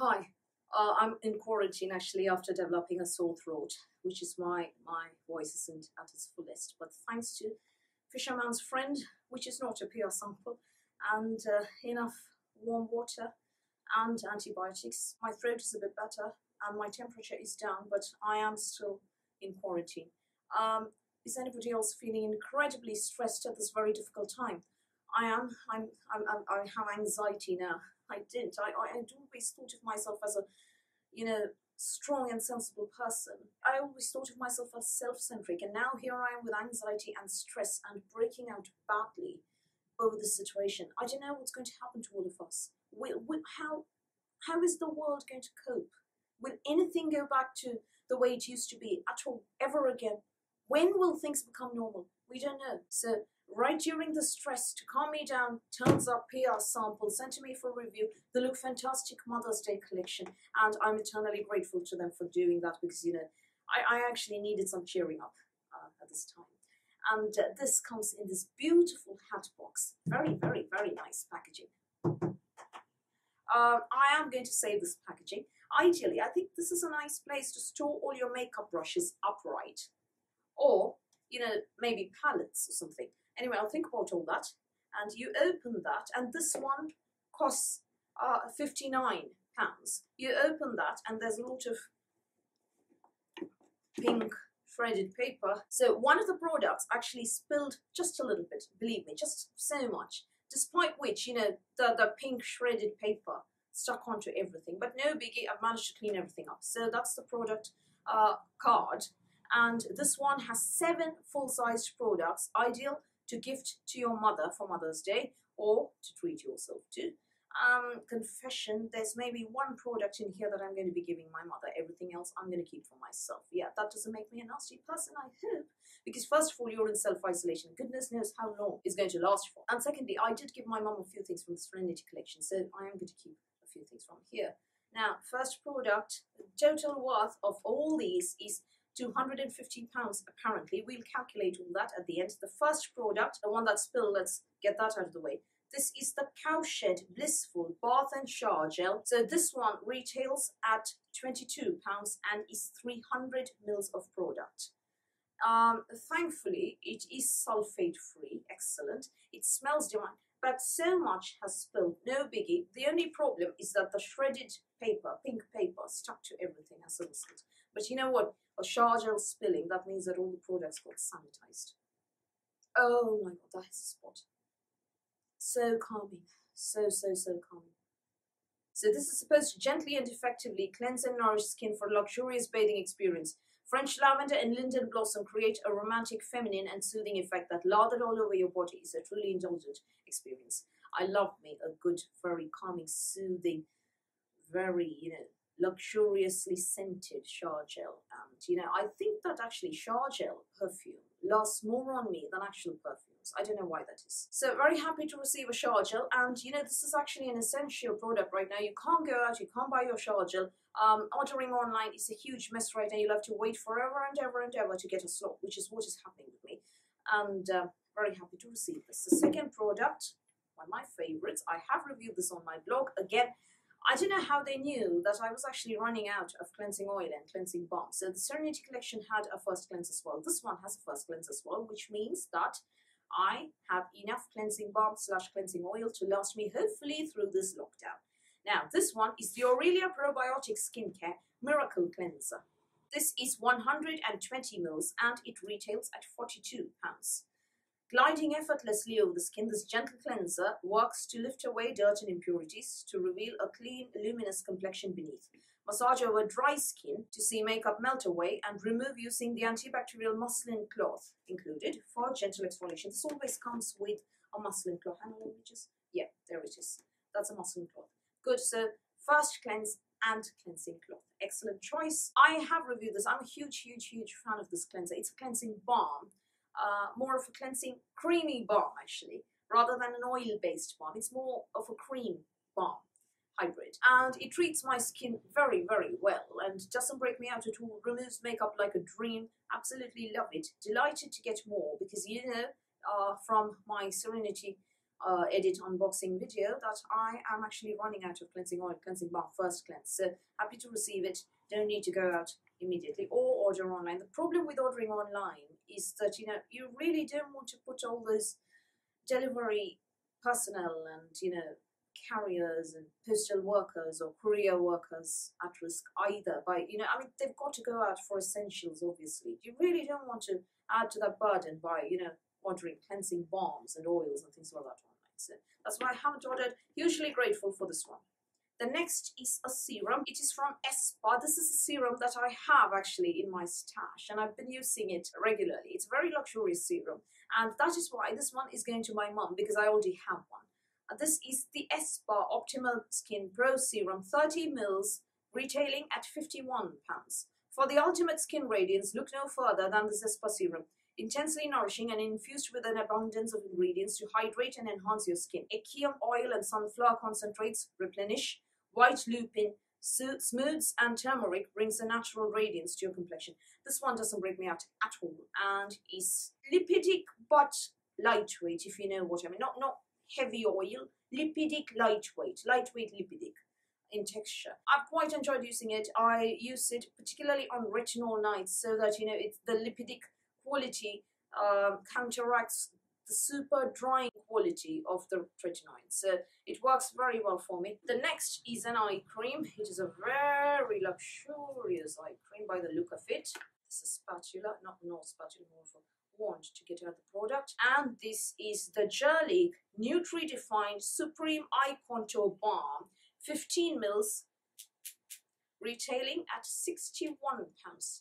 Hi, I'm in quarantine actually after developing a sore throat, which is why my voice isn't at its fullest. But thanks to Fisherman's Friend, which is not a PR sample, and enough warm water and antibiotics, my throat is a bit better and my temperature is down, but I am still in quarantine. Is anybody else feeling incredibly stressed at this very difficult time? I am. I have anxiety now. I didn't. I always thought of myself as a, strong and sensible person. I always thought of myself as self-centric, and now here I am with anxiety and stress and breaking out badly over the situation. I don't know what's going to happen to all of us. How is the world going to cope? Will anything go back to the way it used to be at all, ever again? When will things become normal? We don't know. So right during the stress, to calm me down, turns up PR sample sent to me for review, the LookFantastic Mother's Day collection, and I'm eternally grateful to them for doing that because, I actually needed some cheering up at this time. And this comes in this beautiful hat box. Very, very, very nice packaging. I am going to save this packaging. Ideally, I think this is a nice place to store all your makeup brushes upright. Or, maybe palettes or something. Anyway, I'll think about all that. And you open that, and this one costs £59. You open that, and there's a lot of pink shredded paper. So one of the products actually spilled just a little bit, believe me, just so much. Despite which, the pink shredded paper stuck onto everything. But no biggie, I've managed to clean everything up. So that's the product card. And this one has 7 full-sized products, ideal to gift to your mother for Mother's Day or to treat yourself to. Confession, there's maybe one product in here that I'm going to be giving my mother. Everything else I'm going to keep for myself. Yeah, that doesn't make me a nasty person, I hope. Because first of all, you're in self-isolation. Goodness knows how long it's going to last for. And secondly, I did give my mum a few things from the Serenity collection, so I am going to keep a few things from here. Now, first product, the total worth of all these is £250 apparently. We'll calculate all that at the end. The first product, the one that spilled, let's get that out of the way. This is the Cowshed Blissful Bath and Shower Gel. So this one retails at £22 and is 300 mils of product. Thankfully, it is sulfate free. Excellent. It smells divine. But so much has spilled, no biggie. The only problem is that the shredded paper, pink paper, stuck to everything as a result. But you know what? A shower gel spilling, that means that all the products got sanitized. Oh my god, that is a spot. So calming. So calming. So this is supposed to gently and effectively cleanse and nourish skin for a luxurious bathing experience. French lavender and linden blossom create a romantic, feminine and soothing effect that lathered all over your body is a truly indulgent experience. I love me a good, very calming, soothing, very, luxuriously scented shower gel. And, I think that actually shower gel perfume lasts more on me than actual perfumes. I don't know why that is. So very happy to receive a shower gel. And, this is actually an essential product right now. You can't go out, you can't buy your shower gel. Ordering online is a huge mess right now. You'll have to wait forever and ever and ever to get a slot, which is what is happening with me. And very happy to receive this. The second product, one of my favorites. I have reviewed this on my blog. Again, I don't know how they knew that I was actually running out of cleansing oil and cleansing balm. So the Serenity collection had a first cleanse as well. This one has a first cleanse as well, which means that I have enough cleansing balm / cleansing oil to last me hopefully through this lockdown. Now, this one is the Aurelia Probiotic Skincare Miracle Cleanser. This is 120 mils and it retails at £42. Gliding effortlessly over the skin, this gentle cleanser works to lift away dirt and impurities to reveal a clean, luminous complexion beneath. Massage over dry skin to see makeup melt away and remove using the antibacterial muslin cloth included for gentle exfoliation. This always comes with a muslin cloth. Hang on, yeah, there it is. That's a muslin cloth. Good, so first cleanse and cleansing cloth. Excellent choice. I have reviewed this. I'm a huge fan of this cleanser. It's a cleansing balm. More of a cleansing creamy balm actually, rather than an oil-based balm. It's more of a cream balm hybrid, and it treats my skin very well and doesn't break me out at all. Removes makeup like a dream. Absolutely love it. Delighted to get more because from my Serenity edit unboxing video that I am actually running out of cleansing oil, cleansing balm, first cleanse. So happy to receive it. Don't need to go out immediately or order online. The problem with ordering online is that, you know, you really don't want to put all those delivery personnel and, you know, carriers and postal workers or courier workers at risk either by, you know, I mean, they've got to go out for essentials, obviously. You really don't want to add to that burden by, you know, ordering cleansing balms and oils and things like that online. So that's why I haven't ordered. Hugely grateful for this one. The next is a serum. It is from Spa. This is a serum that I have actually in my stash and I've been using it regularly. It's a very luxurious serum and that is why this one is going to my mum because I already have one. This is the Spa Optimal Skin Pro Serum, 30 mils, retailing at £51. For the ultimate skin radiance, look no further than the Spa Serum. Intensely nourishing and infused with an abundance of ingredients to hydrate and enhance your skin. Acacia oil and sunflower concentrates replenish. White lupin smooths and turmeric brings a natural radiance to your complexion. This one doesn't break me out at all and is lipidic but lightweight, if you know what I mean. Not heavy oil, lipidic, lightweight lipidic in texture. I've quite enjoyed using it. I use it particularly on retinol nights so that, you know, it's the lipidic quality counteracts the super drying quality of the retinoid. So it works very well for me. The next is an eye cream. It is a very luxurious eye cream by the look of it. It's a spatula, not spatula, more of a wand to get out the product. And this is the Jurlique Nutri-Defined Supreme Eye Contour Balm, 15 mils, retailing at £61.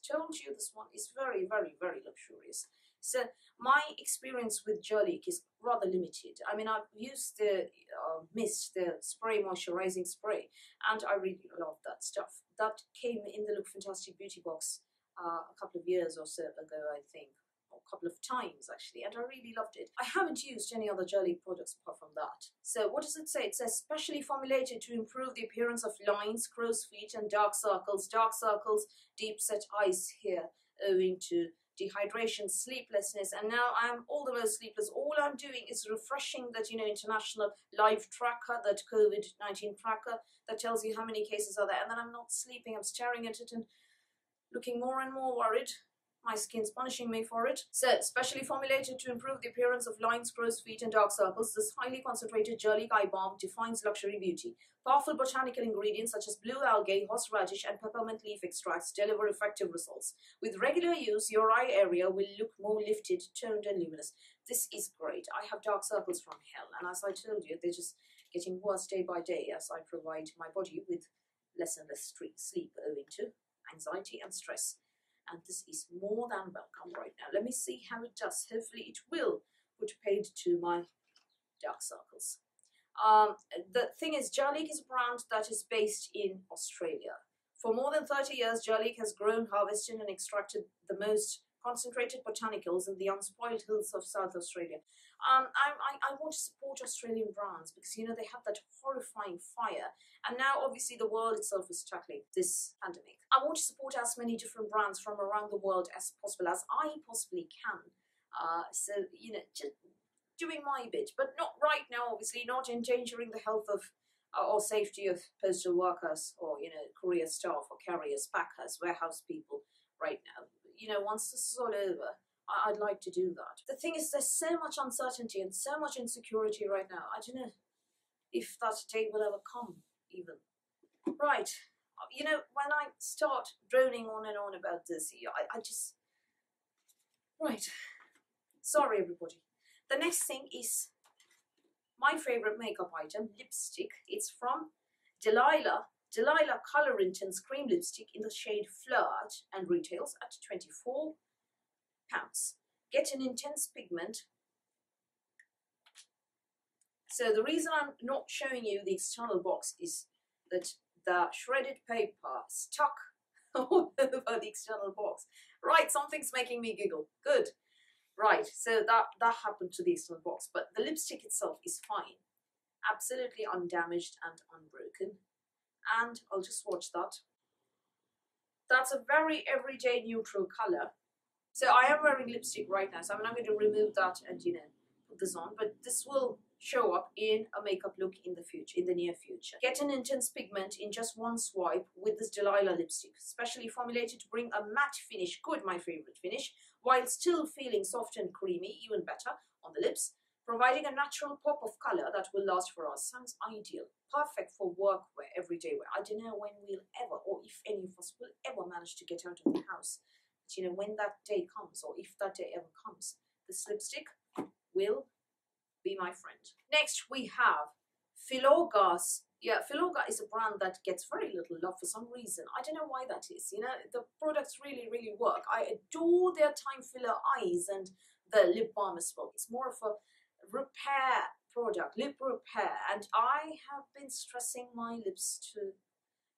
Told you this one is very, very, very luxurious. So my experience with Jurlique is rather limited. I mean, I've used the mist, the spray, moisturizing spray, and I really love that stuff. That came in the LookFantastic beauty box a couple of years or so ago, I think. A couple of times actually, and I really loved it. I haven't used any other Jurlique products apart from that. So what does it say? It says specially formulated to improve the appearance of lines, crow's feet and dark circles, deep set eyes here owing to dehydration, sleeplessness, and now I'm all the most sleepless. All I'm doing is refreshing that, you know, international live tracker, that COVID-19 tracker that tells you how many cases are there, and then I'm not sleeping. I'm staring at it and looking more and more worried. My skin's punishing me for it. So, specially formulated to improve the appearance of lines, crow's feet and dark circles, this highly concentrated Jurlique eye balm defines luxury beauty. Powerful botanical ingredients such as blue algae, horseradish and peppermint leaf extracts deliver effective results. With regular use, your eye area will look more lifted, toned and luminous. This is great. I have dark circles from hell, and as I told you, they're just getting worse day by day as I provide my body with less and less sleep owing to anxiety and stress. And this is more than welcome right now. Let me see how it does. Hopefully it will put paid to my dark circles. The thing is, Jurlique is a brand that is based in Australia. For more than 30 years, Jurlique has grown, harvested and extracted the most concentrated botanicals in the unspoiled hills of South Australia. I want to support Australian brands because, you know, they have that horrifying fire. And now, obviously, the world itself is tackling this pandemic. I want to support as many different brands from around the world as possible, as I possibly can. So, you know, just doing my bit, but not right now, obviously, not endangering the health of or safety of postal workers or, you know, courier staff or carriers, packers, warehouse people right now. You know, once this is all over, I'd like to do that. The thing is, there's so much uncertainty and so much insecurity right now. I don't know if that day will ever come, even. Right. You know, when I start droning on and on about this, I just... Right. Sorry, everybody. The next thing is my favorite makeup item, lipstick. It's from Delilah Color Intense Cream Lipstick in the shade Flirt and retails at £24. Get an intense pigment. So the reason I'm not showing you the external box is that the shredded paper stuck all over the external box. Right, something's making me giggle. Good. Right, so that happened to the external box, but the lipstick itself is fine. Absolutely undamaged and unbroken. And I'll just swatch that. That's a very everyday neutral color. So I am wearing lipstick right now, so I'm not going to remove that and, you know, put this on, but this will show up in a makeup look in the future, in the near future. Get an intense pigment in just one swipe with this Delilah lipstick, specially formulated to bring a matte finish, good, my favorite finish, while still feeling soft and creamy, even better on the lips, providing a natural pop of color that will last for us. Sounds ideal. Perfect for workwear, everyday wear. I don't know when we'll ever, or if any of us will ever manage to get out of the house. But you know, when that day comes, or if that day ever comes, this lipstick will be my friend. Next we have Filorga's. Yeah, Filorga is a brand that gets very little love for some reason. I don't know why that is. You know, the products really, really work. I adore their time filler eyes and the lip balm as well. It's more of a repair product, lip repair, and I have been stressing my lips to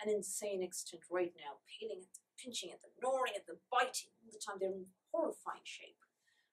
an insane extent right now, peeling at them, pinching at them, gnawing at them, biting all the time. They're in horrifying shape.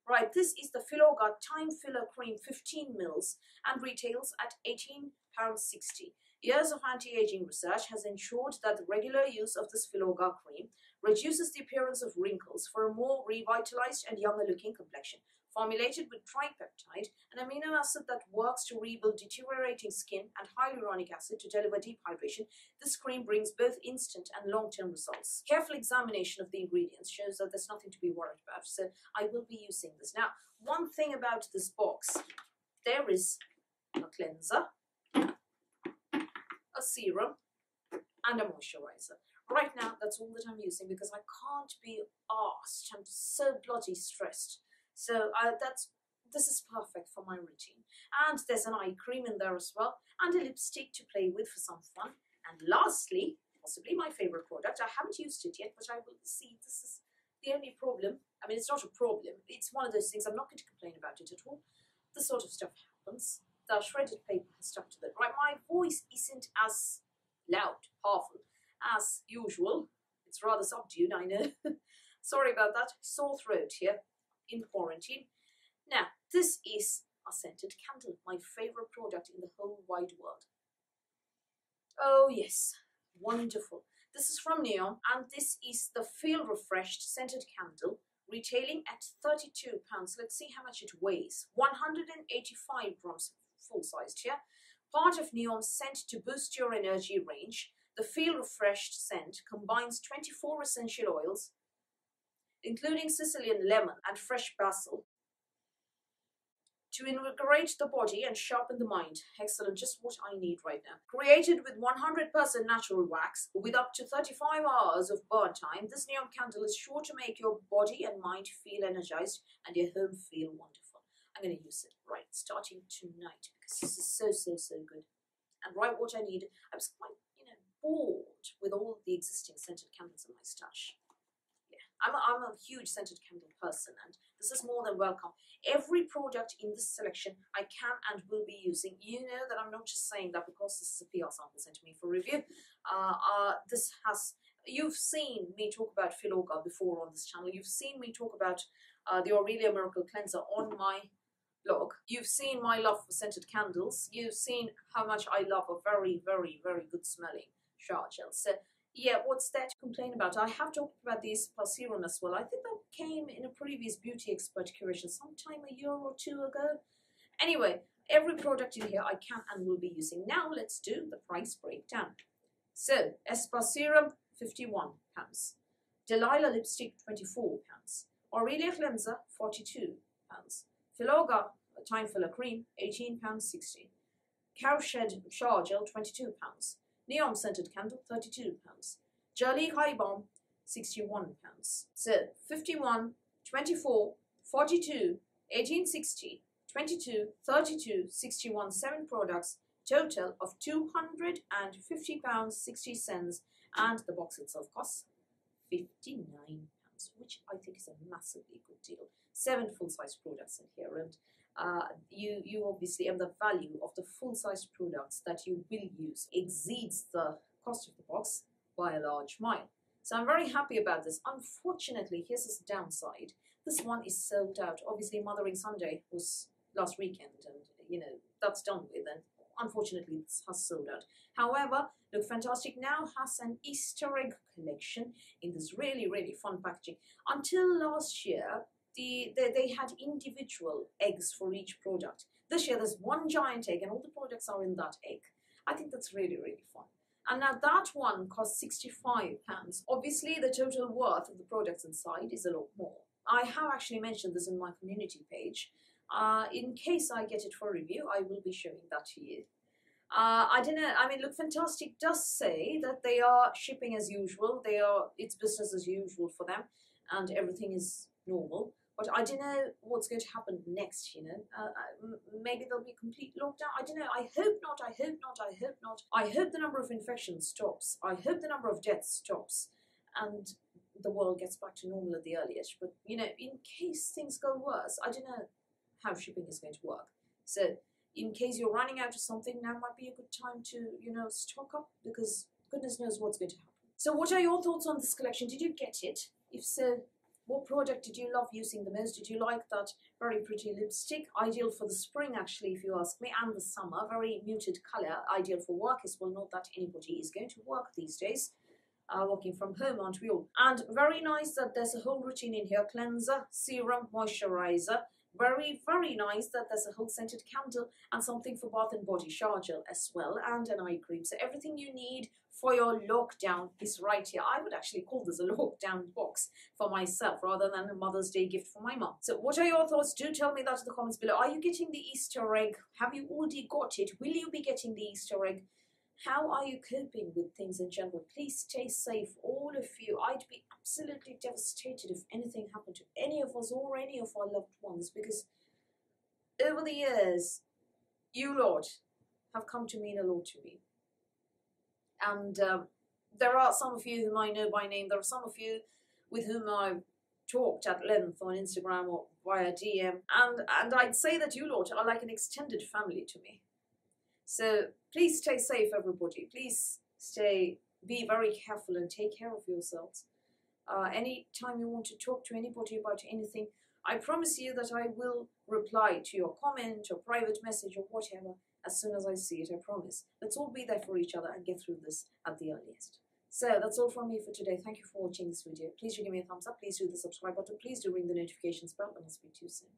Right, this is the Filorga Time Filler Cream 15 mils and retails at £18.60. Years of anti-aging research has ensured that the regular use of this Filorga cream reduces the appearance of wrinkles for a more revitalized and younger looking complexion. Formulated with tripeptide, an amino acid that works to rebuild deteriorating skin, and hyaluronic acid to deliver deep hydration, this cream brings both instant and long-term results. Careful examination of the ingredients shows that there's nothing to be worried about, so I will be using this. Now, one thing about this box, there is a cleanser, a serum, and a moisturizer. Right now, that's all that I'm using because I can't be arsed. I'm so bloody stressed. So this is perfect for my routine. And there's an eye cream in there as well, and a lipstick to play with for some fun. And lastly, possibly my favorite product. I haven't used it yet, but I will see. This is the only problem. I mean, it's not a problem. It's one of those things. I'm not going to complain about it at all. This sort of stuff happens. The shredded paper has stuck to it. Right, my voice isn't as loud, powerful as usual. It's rather subdued, I know. Sorry about that. Sore throat here in quarantine. Now, this is a scented candle, my favorite product in the whole wide world. Oh yes, wonderful. This is from Neon, and this is the Feel Refreshed scented candle, retailing at £32. Let's see how much it weighs. 185 grams, full-sized here. Part of Neon's scent to boost your energy range, the Feel Refreshed scent combines 24 essential oils, including Sicilian lemon and fresh basil, to invigorate the body and sharpen the mind. Excellent, just what I need right now. Created with 100% natural wax, with up to 35 hours of burn time, this Neon candle is sure to make your body and mind feel energized and your home feel wonderful. I'm going to use it right starting tonight because this is so good. And right what I need, I was quite, bored with all the existing scented candles in my stash. I'm a huge scented candle person, and this is more than welcome. Every product in this selection I can and will be using. You know that I'm not just saying that because this is a PR sample sent to me for review. You've seen me talk about Filorga before on this channel. You've seen me talk about the Aurelia Miracle Cleanser on my blog. You've seen my love for scented candles. You've seen how much I love a very good smelling shower gel. So yeah, what's there to complain about? I have talked about these plus Serum as well. I think that came in a previous beauty expert curation sometime a year or two ago. Anyway, every product in here I can and will be using. Now let's do the price breakdown. So, Espa Serum, £51. Delilah Lipstick, £24. Aurelia Cleanser, £42. Filorga Time Filler Cream, £18.60. Cowshed Shower Gel, £22. Neon Scented Candle, £32. Jolly High Balm, £61. So, 51, 24, 42, 1860, 22, 32, 61, 7 products, total of £250.60, and the box itself costs £59, which I think is a massively good deal. 7 full-size products in here, and you obviously, and the value of the full-size products that you will use exceeds the cost of the box by a large mile. So I'm very happy about this. Unfortunately, here's this downside. This one is sold out. Obviously, Mothering Sunday was last weekend, and that's done with, and unfortunately this has sold out. However, LookFantastic now has an Easter egg collection in this really fun packaging. Until last year, they had individual eggs for each product. This year there's one giant egg and all the products are in that egg. I think that's really, really fun. And now that one costs £65. Obviously the total worth of the products inside is a lot more. I have actually mentioned this in my community page. In case I get it for review, I will be showing that to you. I don't know, I mean, LookFantastic does say that they are shipping as usual. It's business as usual for them and everything is normal. But I don't know what's going to happen next, you know. Maybe there'll be complete lockdown. I don't know. I hope not. I hope not. I hope not. I hope the number of infections stops. I hope the number of deaths stops. And the world gets back to normal at the earliest. But, you know, in case things go worse, I don't know how shipping is going to work. So, in case you're running out of something, now might be a good time to, you know, stock up. Because goodness knows what's going to happen. So what are your thoughts on this collection? Did you get it? If so, what product did you love using the most? Did you like that very pretty lipstick? Ideal for the spring, actually, if you ask me, and the summer. Very muted colour. Ideal for work as well. Not that anybody is going to work these days. Working from home, aren't we all? And very nice that there's a whole routine in here. Cleanser, serum, moisturizer. Very, very nice that there's a whole scented candle and something for bath and body shower gel as well, and an eye cream. So everything you need for your lockdown is right here. I would actually call this a lockdown box for myself rather than a Mother's Day gift for my mum. So what are your thoughts? Do tell me that in the comments below. Are you getting the Easter egg? Have you already got it? Will you be getting the Easter egg? How are you coping with things in general? Please stay safe, all of you. I'd be absolutely devastated if anything happened to any of us or any of our loved ones, because over the years, you lot have come to mean a lot to me. And there are some of you whom I know by name. There are some of you with whom I've talked at length on Instagram or via DM. And I'd say that you lot are like an extended family to me. So please stay safe, everybody. Please be very careful and take care of yourselves. Anytime you want to talk to anybody about anything, I promise you that I will reply to your comment or private message or whatever as soon as I see it, I promise. Let's all be there for each other and get through this at the earliest. So that's all from me for today. Thank you for watching this video. Please do give me a thumbs up. Please do the subscribe button. Please do ring the notifications bell, and I'll speak to you soon.